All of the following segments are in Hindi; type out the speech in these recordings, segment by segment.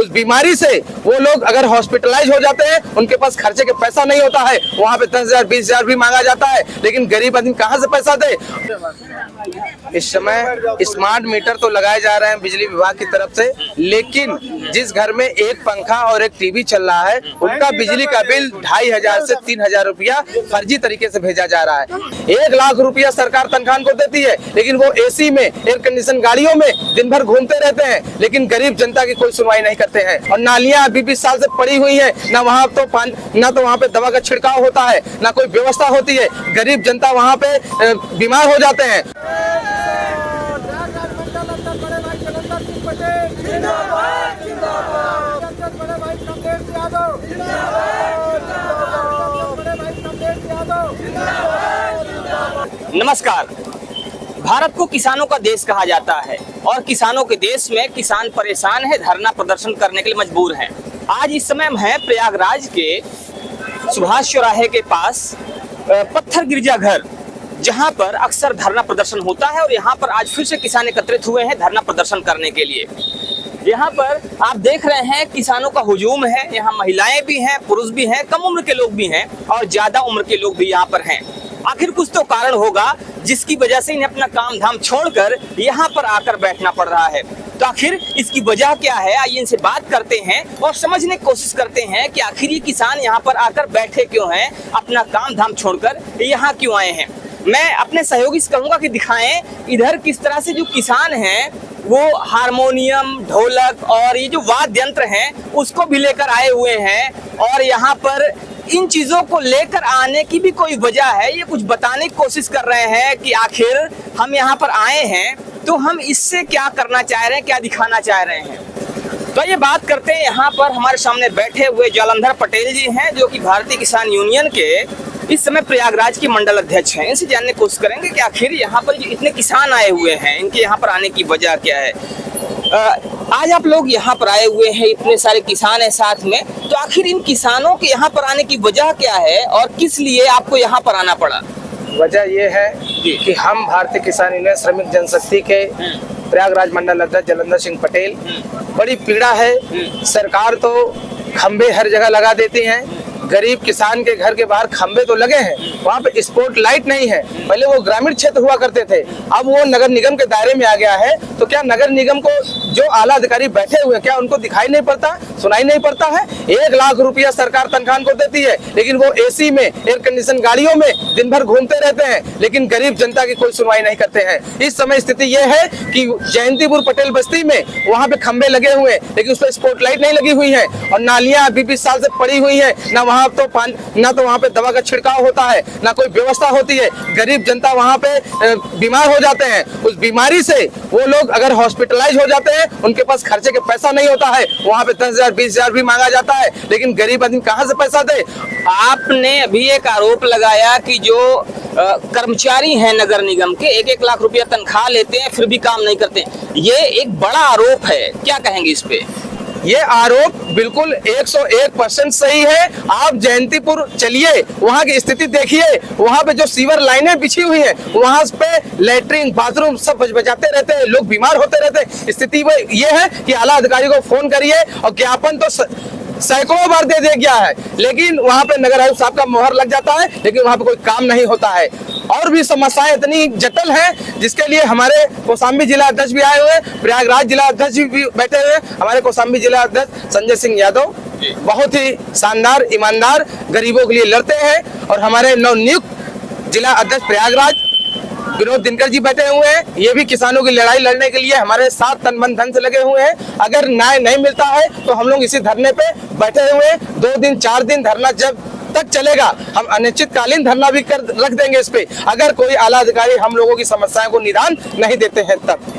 उस बीमारी से वो लोग अगर हॉस्पिटलाइज हो जाते हैं, उनके पास खर्चे के पैसा नहीं होता है, वहां पे 10,000 20,000 भी मांगा जाता है, लेकिन गरीब आदमी कहां से पैसा दे। इस समय स्मार्ट मीटर तो लगाए जा रहे हैं बिजली विभाग की तरफ से, लेकिन जिस घर में एक पंखा और एक टीवी चल रहा है, उनका बिजली का बिल 2,500 से 3,000 रुपया फर्जी तरीके से भेजा जा रहा है। 1 लाख रुपया सरकार तनख्वाह को देती है, लेकिन वो एसी में, एयर कंडीशन गाड़ियों में दिन भर घूमते रहते हैं, लेकिन गरीब जनता की कोई सुनवाई नहीं करते हैं। और नालियां 20 साल से पड़ी हुई है, ना वहाँ पे दवा का छिड़काव होता है, ना कोई व्यवस्था होती है। गरीब जनता वहाँ पे बीमार हो जाते हैं। नमस्कार। भारत को किसानों का देश कहा जाता है और किसानों के देश में किसान परेशान है, धरना प्रदर्शन करने के लिए मजबूर हैं। आज इस समय हम हैं प्रयागराज के सुभाष चौराहे के पास पत्थर गिरजा घर, जहां पर अक्सर धरना प्रदर्शन होता है और यहां पर आज फिर से किसान एकत्रित हुए हैं धरना प्रदर्शन करने के लिए। यहाँ पर आप देख रहे हैं किसानों का हुजूम है। यहाँ महिलाएं भी हैं, पुरुष भी हैं, कम उम्र के लोग भी हैं और ज्यादा उम्र के लोग भी यहाँ पर हैं। आखिर कुछ तो कारण होगा जिसकी वजह से इन्हें अपना काम धाम छोड़कर यहाँ पर आकर बैठना पड़ रहा है। तो आखिर इसकी वजह क्या है, आइए इनसे बात करते हैं और समझने की कोशिश करते हैं कि आखिर ये किसान यहाँ पर आकर बैठे क्यों हैं, अपना काम धाम छोड़कर यहाँ क्यों आए हैं। मैं अपने सहयोगी से कहूँगा कि दिखाएं इधर किस तरह से जो किसान हैं वो हारमोनियम, ढोलक और ये जो वाद्य यंत्र हैं उसको भी लेकर आए हुए हैं और यहाँ पर इन चीजों को लेकर आने की भी कोई वजह है। ये कुछ बताने की कोशिश कर रहे हैं कि आखिर हम यहाँ पर आए हैं तो हम इससे क्या करना चाह रहे हैं, क्या दिखाना चाह रहे हैं। तो ये बात करते हैं, यहाँ पर हमारे सामने बैठे हुए जालंधर पटेल जी हैं जो कि भारतीय किसान यूनियन के इस समय प्रयागराज के मंडल अध्यक्ष हैं। इनसे जानने की कोशिश करेंगे कि आखिर यहाँ पर जो इतने किसान आए हुए हैं, इनके यहाँ पर आने की वजह क्या है। आज आप लोग यहाँ पर आए हुए हैं, इतने सारे किसान हैं साथ में, तो आखिर इन किसानों के यहाँ पर आने की वजह क्या है और किस लिए आपको यहाँ पर आना पड़ा। वजह यह है कि हम भारतीय किसान यूनियन श्रमिक जनशक्ति के प्रयागराज मंडल अध्यक्ष जालंधर सिंह पटेल, बड़ी पीड़ा है। सरकार तो खंबे हर जगह लगा देती हैं, गरीब किसान के घर के बाहर खंबे तो लगे हैं, वहाँ पे स्पॉट लाइट नहीं है। पहले वो ग्रामीण क्षेत्र हुआ करते थे, अब वो नगर निगम के दायरे में आ गया है। तो क्या नगर निगम को जो आला अधिकारी बैठे हुए, क्या उनको दिखाई नहीं पड़ता, सुनाई नहीं पड़ता है। 1 लाख रुपया सरकार तनख्वाह को देती है, लेकिन वो एसी में, एयर कंडीशन गाड़ियों में दिन भर घूमते रहते हैं, लेकिन गरीब जनता की कोई सुनवाई नहीं करते हैं। इस समय स्थिति ये है कि जयंतीपुर पटेल बस्ती में वहाँ पे खंबे लगे हुए हैं, लेकिन उस पर स्पॉट लाइट नहीं लगी हुई है और नालियां 20 साल से पड़ी हुई है, ना वहाँ पे दवा का छिड़काव होता है, ना कोई व्यवस्था होती है। गरीब जनता वहाँ पे बीमार हो जाते हैं। उस बीमारी से वो लोग अगर हॉस्पिटलाइज हो जाते हैं, उनके पास खर्चे के पैसा नहीं होता है, वहाँ पे 10,000 20,000 भी मांगा जाता है, लेकिन गरीब आदमी कहाँ से पैसा दे। आपने अभी एक आरोप लगाया कि जो कर्मचारी हैं नगर निगम के 1-1 लाख रुपया तनख्वाह लेते हैं फिर भी काम नहीं करते, ये एक बड़ा आरोप है, क्या कहेंगे इस पे। ये आरोप बिल्कुल 101% सही है। आप जयंतीपुर चलिए, वहाँ की स्थिति देखिए, वहाँ पे जो सीवर लाइनें बिछी हुई हैं, वहाँ पे लेटरिन बाथरूम सब बजाते रहते हैं, लोग बीमार होते रहते हैं। स्थिति वो ये है कि आला अधिकारी को फोन करिए और ज्ञापन तो सैकड़ों बार दे गया है, लेकिन वहाँ पे नगर आयुक्त साहब का मोहर लग जाता है, लेकिन वहाँ पे कोई काम नहीं होता है। और भी समस्याएं इतनी जटिल हैं जिसके लिए हमारे कौशाम्बी जिला अध्यक्ष भी आए हुए, प्रयागराज जिला अध्यक्ष भी बैठे हुए। हमारे कौशाम्बी जिला अध्यक्ष संजय सिंह यादव बहुत ही शानदार, ईमानदार, गरीबों के लिए लड़ते हैं। और हमारे नवनियुक्त जिला अध्यक्ष प्रयागराज विनोद दिनकर जी बैठे हुए हैं, ये भी किसानों की लड़ाई लड़ने के लिए हमारे साथ तन मन धन से लगे हुए हैं। अगर न्याय नहीं मिलता है तो हम लोग इसी धरने पे बैठे हुए हैं। 2 दिन 4 दिन धरना जब तक चलेगा, हम अनिश्चितकालीन धरना भी रख देंगे इस पे, अगर कोई आला अधिकारी हम लोगों की समस्याओं को निदान नहीं देते हैं तब।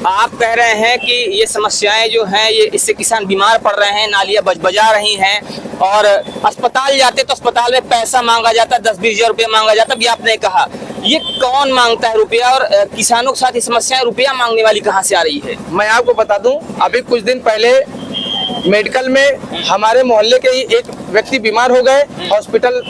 आप कह रहे हैं कि ये समस्याएं जो हैं ये इससे किसान बीमार पड़ रहे हैं, नालियां बजा रही हैं और अस्पताल जाते तो अस्पताल में पैसा मांगा जाता है, 10-20 हजार रुपया मांगा जाता है। भी आपने कहा ये कौन मांगता है रुपया और किसानों के साथ ये समस्याएं रुपया मांगने वाली कहाँ से आ रही है। मैं आपको बता दूं, अभी कुछ दिन पहले मेडिकल में हमारे मोहल्ले के ही एक व्यक्ति बीमार हो गए, हॉस्पिटल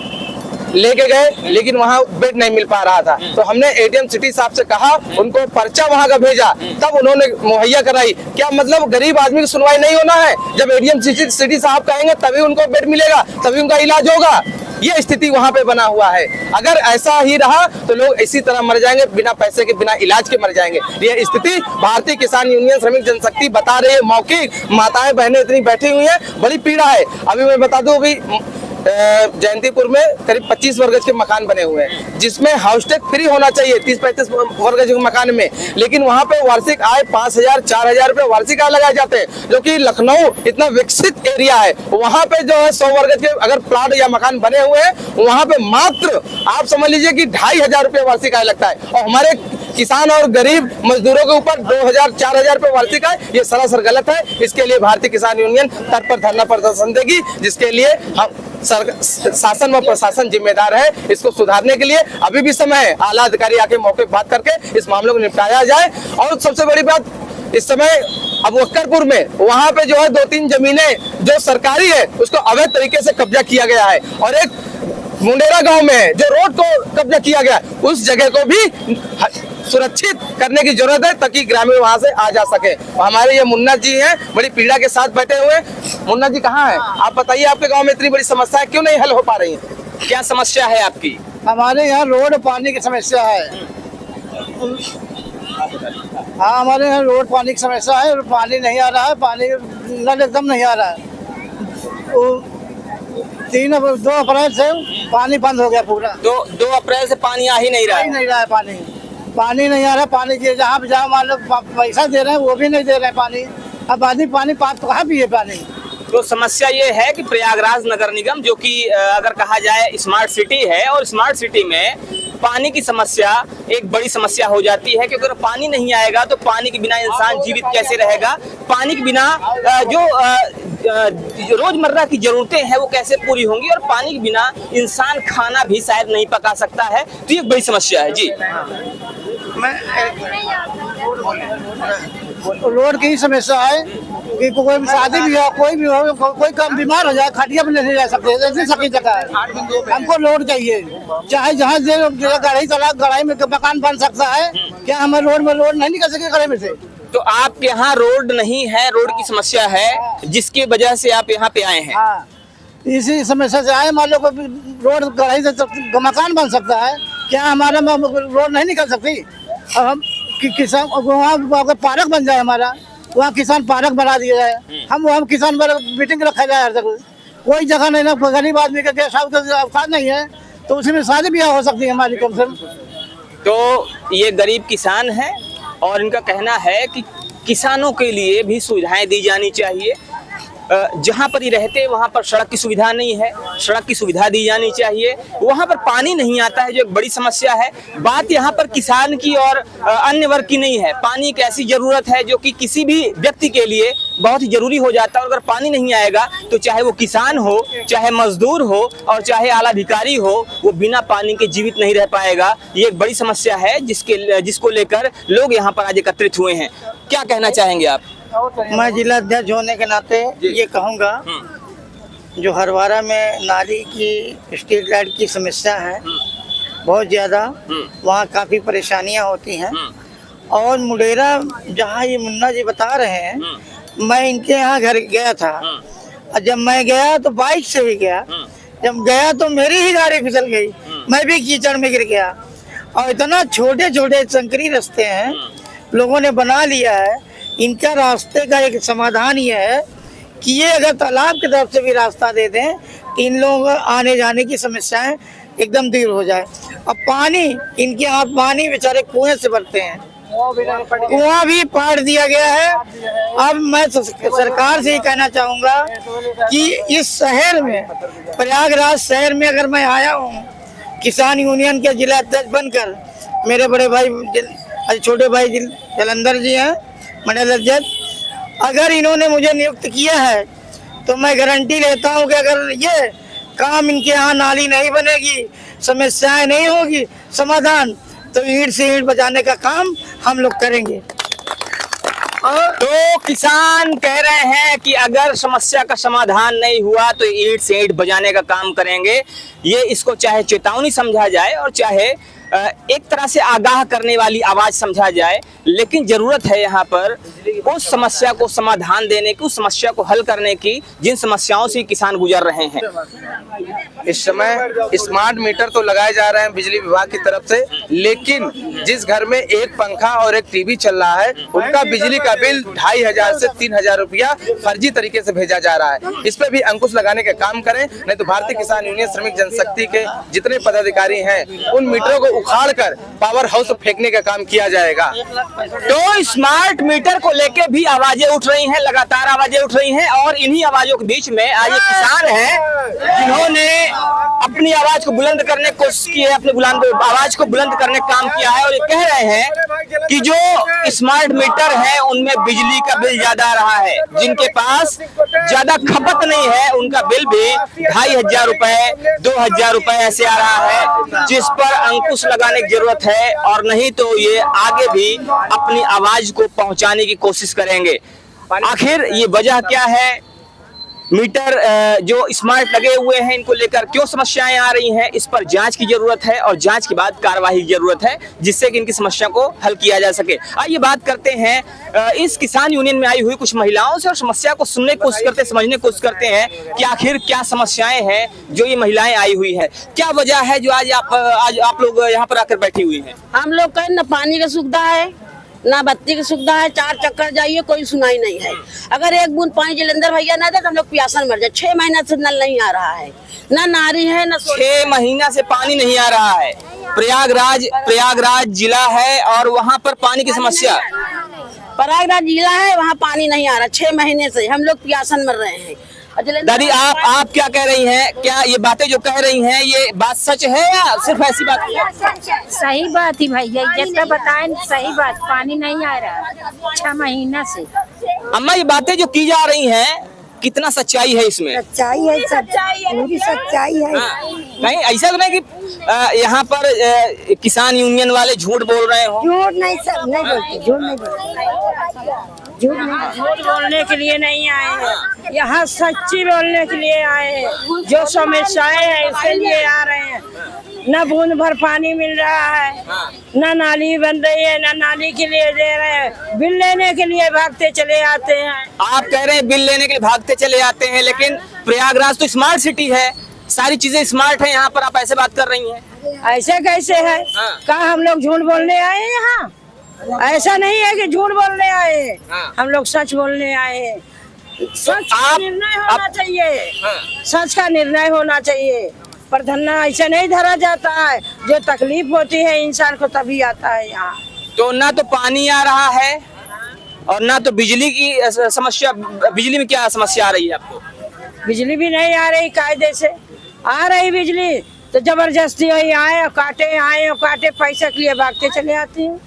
लेके गए, लेकिन वहाँ बेड नहीं मिल पा रहा था। तो हमने एडीएम सिटी साहब से कहा, उनको पर्चा वहाँ का भेजा, तब उन्होंने मुहैया कराई। क्या मतलब गरीब आदमी की सुनवाई नहीं होना है? जब एडीएम सिटी साहब कहेंगे तभी उनको बेड मिलेगा, तभी उनका इलाज होगा। ये स्थिति वहां पे बना हुआ है। अगर ऐसा ही रहा तो लोग इसी तरह मर जाएंगे, बिना पैसे के, बिना इलाज के मर जाएंगे। ये स्थिति भारतीय किसान यूनियन श्रमिक जनशक्ति बता रही है। मौखिक माताएं बहनें इतनी बैठी हुई हैं, बड़ी पीड़ा है। अभी मैं बता दूं, अभी जयंतीपुर में करीब 25 वर्ग के मकान बने हुए हैं, जिसमें हाउस टैक्स फ्री होना चाहिए 30-35 वर्ग के मकान में, लेकिन वहां पे वार्षिक आय 5,000-4,000 रुपए वार्षिक आय लगाए जाते हैं। जो कि लखनऊ इतना विकसित एरिया है, वहां पे जो है 100 वर्ग के अगर प्लाट या मकान बने हुए हैं, वहां पे मात्र आप समझ लीजिए कि 2,500 रुपए वार्षिक आय लगता है। और हमारे किसान और गरीब मजदूरों के ऊपर 2,000-4,000 रुपए वार्षिक आय, ये सरासर गलत है। इसके लिए भारतीय किसान यूनियन तट पर धरना प्रदर्शन देगी, जिसके लिए हम शासन व प्रशासन जिम्मेदार है। इसको सुधारने के लिए अभी भी समय है, आला अधिकारी आके मौके पर बात करके इस मामले को निपटाया जाए। और सबसे बड़ी बात, इस समय अबुबकरपुर में वहां पे जो है 2-3 जमीनें जो सरकारी है, उसको अवैध तरीके से कब्जा किया गया है। और एक मुंडेरा गांव में जो रोड को कब्जा किया गया, उस जगह को भी सुरक्षित करने की जरूरत है, ताकि ग्रामीण वहां से आ जा सके। हमारे ये मुन्ना जी हैं, बड़ी पीड़ा के साथ बैठे हुए। मुन्ना जी कहाँ हैं? आप बताइए, आपके गांव में इतनी बड़ी समस्या है, क्यों नहीं हल हो पा रही है? क्या समस्या है आपकी? हमारे यहाँ रोड पानी की समस्या है। हाँ, हमारे यहाँ रोड पानी की समस्या है, पानी नहीं आ रहा है, पानी नल एकदम नहीं आ रहा है। 2 अप्रैल से पानी बंद हो गया पूरा। 2 अप्रैल से पानी आ ही नहीं रहा है। नहीं रहा है पानी नहीं आ रहा है। पानी जहाँ पे जहाँ मान लो पैसा दे रहे हैं, वो भी नहीं दे रहे हैं पानी। अब आदमी पानी कहाँ पिए पानी? तो समस्या ये है कि प्रयागराज नगर निगम, जो कि अगर कहा जाए स्मार्ट सिटी है, और स्मार्ट सिटी में पानी की समस्या एक बड़ी समस्या हो जाती है, क्योंकि अगर पानी नहीं आएगा तो पानी के बिना इंसान जीवित कैसे रहेगा? पानी के बिना जो रोजमर्रा की जरूरतें हैं वो कैसे पूरी होंगी? और पानी के बिना इंसान खाना भी शायद नहीं पका सकता है। तो ये एक बड़ी समस्या है जी। रोड की समस्या है कि कोई शादी भी हो, कोई भी हो, कोई कम बीमार हो जाए, खटिया पे नहीं जा सकते, ऐसी सभी जगह है। हमको रोड चाहिए, चाहे जहाँ गढ़ाई में मकान बन सकता है। क्या हमें रोड नहीं निकल सके गढ़ाई में से? तो आपके यहाँ रोड नहीं है, रोड की समस्या है, जिसकी वजह से आप यहाँ पे आए हैं। हाँ, इसी समस्या से आए। मान लो रोड गढ़ाई से मकान बन सकता है, क्या हमारा रोड नहीं निकल सकती? और हम किसान वहाँ पार्क बन जाए, हमारा वहाँ किसान पार्क बना दिया जाए, हम वहाँ किसान मीटिंग रखा जाए। हर जगह कोई जगह नहीं ना, गरीब आदमी का गेस्ट हाउस का अवकाश नहीं है, तो उसी में शादी ब्याह हो सकती है हमारी कम से कम। तो ये गरीब किसान है और इनका कहना है कि किसानों के लिए भी सुविधाएं दी जानी चाहिए। जहाँ पर ही रहते हैं वहाँ पर सड़क की सुविधा नहीं है, सड़क की सुविधा दी जानी चाहिए। वहाँ पर पानी नहीं आता है, जो एक बड़ी समस्या है। बात यहाँ पर किसान की और अन्य वर्ग की नहीं है। पानी एक ऐसी जरूरत है जो कि किसी भी व्यक्ति के लिए बहुत ही जरूरी हो जाता है। और अगर पानी नहीं आएगा तो चाहे वो किसान हो, चाहे मजदूर हो और चाहे आला अधिकारी हो, वो बिना पानी के जीवित नहीं रह पाएगा। ये एक बड़ी समस्या है जिसको लेकर लोग यहाँ पर आज एकत्रित हुए हैं। क्या कहना चाहेंगे आप? मैं जिला अध्यक्ष होने के नाते ये कहूँगा, जो हरवारा में नाली की स्ट्रीट लाइट की समस्या है बहुत ज़्यादा, वहाँ काफ़ी परेशानियाँ होती हैं। और मुंडेरा जहाँ ये मुन्ना जी बता रहे हैं, मैं इनके यहाँ घर गया था, और जब मैं गया तो बाइक से ही गया। जब गया तो मेरी ही गाड़ी फिसल गई, मैं भी कीचड़ में गिर गया। और इतना छोटे छोटे संकरी रास्ते हैं, लोगों ने बना लिया है। इनका रास्ते का एक समाधान ये है कि ये अगर तालाब की तरफ से भी रास्ता दे दें, इन लोगों आने जाने की समस्याएं एकदम दूर हो जाए। अब पानी, इनके यहाँ पानी बेचारे कुएं से भरते हैं, कुआं भी पाड़ दिया गया है। अब मैं सरकार से ही कहना चाहूँगा कि इस शहर में, प्रयागराज शहर में अगर मैं आया हूँ किसान यूनियन के जिला अध्यक्ष बनकर, मेरे बड़े भाई छोटे भाई जलंधर जी हैं मंडल अध्यक्ष, अगर इन्होंने मुझे नियुक्त किया है तो मैं गारंटी लेता हूं कि अगर ये काम इनके यहाँ नाली नहीं बनेगी, समस्याएं नहीं होगी समाधान, तो ईंट से ईंट बजाने का काम हम लोग करेंगे। तो किसान कह रहे हैं कि अगर समस्या का समाधान नहीं हुआ तो ईंट से ईंट बजाने का काम करेंगे। ये इसको चाहे चेतावनी समझा जाए और चाहे एक तरह से आगाह करने वाली आवाज समझा जाए, लेकिन जरूरत है यहाँ पर उस समस्या को समाधान देने की, उस समस्या को हल करने की जिन समस्याओं से किसान गुजर रहे हैं। इस समय स्मार्ट मीटर तो लगाए जा रहे हैं बिजली विभाग की तरफ से, लेकिन जिस घर में एक पंखा और एक टीवी चल रहा है उनका बिजली का बिल 2500 से 3000 रुपया फर्जी तरीके से भेजा जा रहा है। इस पे भी अंकुश लगाने का काम करें, नहीं तो भारतीय किसान यूनियन श्रमिक जनशक्ति के जितने पदाधिकारी हैं उन मीटरों को उखाड़ कर पावर हाउस फेंकने का काम किया जाएगा। तो स्मार्ट मीटर को लेके भी आवाजें उठ रही हैं, लगातार आवाजें उठ रही हैं, और इन्हीं आवाजों के बीच में आज एक किसान हैं जिन्होंने अपनी आवाज को बुलंद करने की कोशिश की है, अपनी आवाज को बुलंद करने का काम किया है, और ये कह रहे हैं कि जो स्मार्ट मीटर है उनमें बिजली का बिल ज्यादा आ रहा है। जिनके पास ज्यादा खपत नहीं है उनका बिल भी 2500 रुपए 2000 रुपए ऐसे आ रहा है, जिस पर अंकुश लगाने की जरूरत है, और नहीं तो ये आगे भी अपनी आवाज को पहुंचाने की कोशिश करेंगे। आखिर ये वजह क्या है, मीटर जो स्मार्ट लगे हुए हैं इनको लेकर क्यों समस्याएं आ रही हैं, इस पर जांच की जरूरत है और जांच के बाद कार्रवाई की जरूरत है जिससे कि इनकी समस्या को हल किया जा सके। आइए बात करते हैं इस किसान यूनियन में आई हुई कुछ महिलाओं से और समस्या को सुनने की कोशिश करते, समझने की कोशिश करते हैं कि आखिर क्या समस्याएं हैं जो ये महिलाएं आई हुई है, क्या वजह है जो आज आप लोग यहाँ पर आकर बैठी हुई है। हम लोग का न पानी की सुविधा है, ना बत्ती की सुविधा है, 4 चक्कर जाइए कोई सुनाई नहीं है। अगर एक बूंद पानी जलंधर भैया ना दे तो हम लोग प्यासन मर जाए। 6 महीना से नल नहीं आ रहा है, ना नारी है ना 6 महीना से पानी नहीं आ रहा है। प्रयागराज जिला है और वहाँ पर पानी की समस्या, प्रयागराज जिला है, वहाँ पानी नहीं आ रहा। 6 महीने से हम लोग प्यासन मर रहे हैं। दादी आप क्या कह रही हैं, क्या ये बातें जो कह रही हैं ये बात सच है या सिर्फ ऐसी बात है? सही बात ही भैया, जैसा बताएं सही बात, पानी नहीं आ रहा 6 महीना से। अम्मा ये बातें जो की जा रही हैं कितना सच्चाई है इसमें? सच्चाई है, पूरी सच्चाई है। नहीं ऐसा तो नहीं कि यहाँ पर किसान यूनियन वाले झूठ बोल रहे हो? झूठ नहीं, सब नहीं बोलते, झूठ नहीं बोलते, झूठ बोलने के लिए नहीं आए हैं, यहाँ सच्ची बोलने के लिए आए हैं। जो समस्याएं हैं इसके लिए आ रहे हैं। न बूंद भर पानी मिल रहा है, न नाली बन रही है, न नाली के लिए दे रहे हैं, बिल लेने के लिए भागते चले आते हैं। आप कह रहे हैं बिल लेने के लिए भागते चले आते हैं, लेकिन प्रयागराज तो स्मार्ट सिटी है, सारी चीजें स्मार्ट है, यहाँ पर आप ऐसे बात कर रही हैं। ऐसे कैसे है? क्या हम लोग झूठ बोलने आए हैं यहाँ? ऐसा नहीं है कि झूठ बोलने आए हैं, हम लोग सच बोलने आए हैं। सच का निर्णय होना चाहिए, सच का निर्णय होना चाहिए, पर धरना ऐसा नहीं धरा जाता है। जो तकलीफ होती है इंसान को तभी आता है यहाँ। तो ना तो पानी आ रहा है और ना तो बिजली की समस्या। बिजली में क्या समस्या आ रही है आपको? बिजली भी नहीं आ रही कायदे से, आ रही बिजली तो जबरदस्ती आए और काटे, पैसा के लिए भागते चले आते हैं।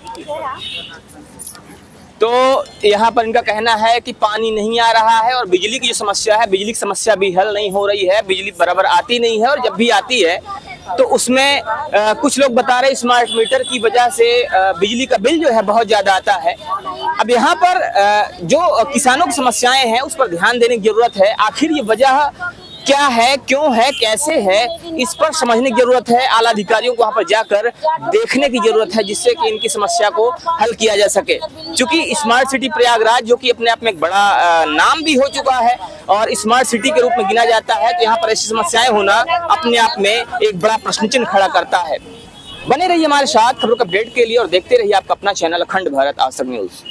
तो यहाँ पर इनका कहना है कि पानी नहीं आ रहा है और बिजली की जो समस्या है, बिजली की समस्या भी हल नहीं हो रही है, बिजली बराबर आती नहीं है, और जब भी आती है तो उसमें कुछ लोग बता रहे स्मार्ट मीटर की वजह से बिजली का बिल जो है बहुत ज्यादा आता है। अब यहाँ पर जो किसानों की समस्याएं हैं उस पर ध्यान देने की जरूरत है। आखिर ये वजह क्या है, क्यों है, कैसे है, इस पर समझने की जरूरत है। आला अधिकारियों को वहां पर जाकर देखने की जरूरत है जिससे कि इनकी समस्या को हल किया जा सके। क्योंकि स्मार्ट सिटी प्रयागराज जो कि अपने आप में एक बड़ा नाम भी हो चुका है और स्मार्ट सिटी के रूप में गिना जाता है, तो यहाँ पर ऐसी समस्याएं होना अपने आप में एक बड़ा प्रश्न चिन्ह खड़ा करता है। बने रहिए हमारे साथ खबरों के अपडेट के लिए और देखते रहिए आपका अपना चैनल अखंड भारत आज तक न्यूज।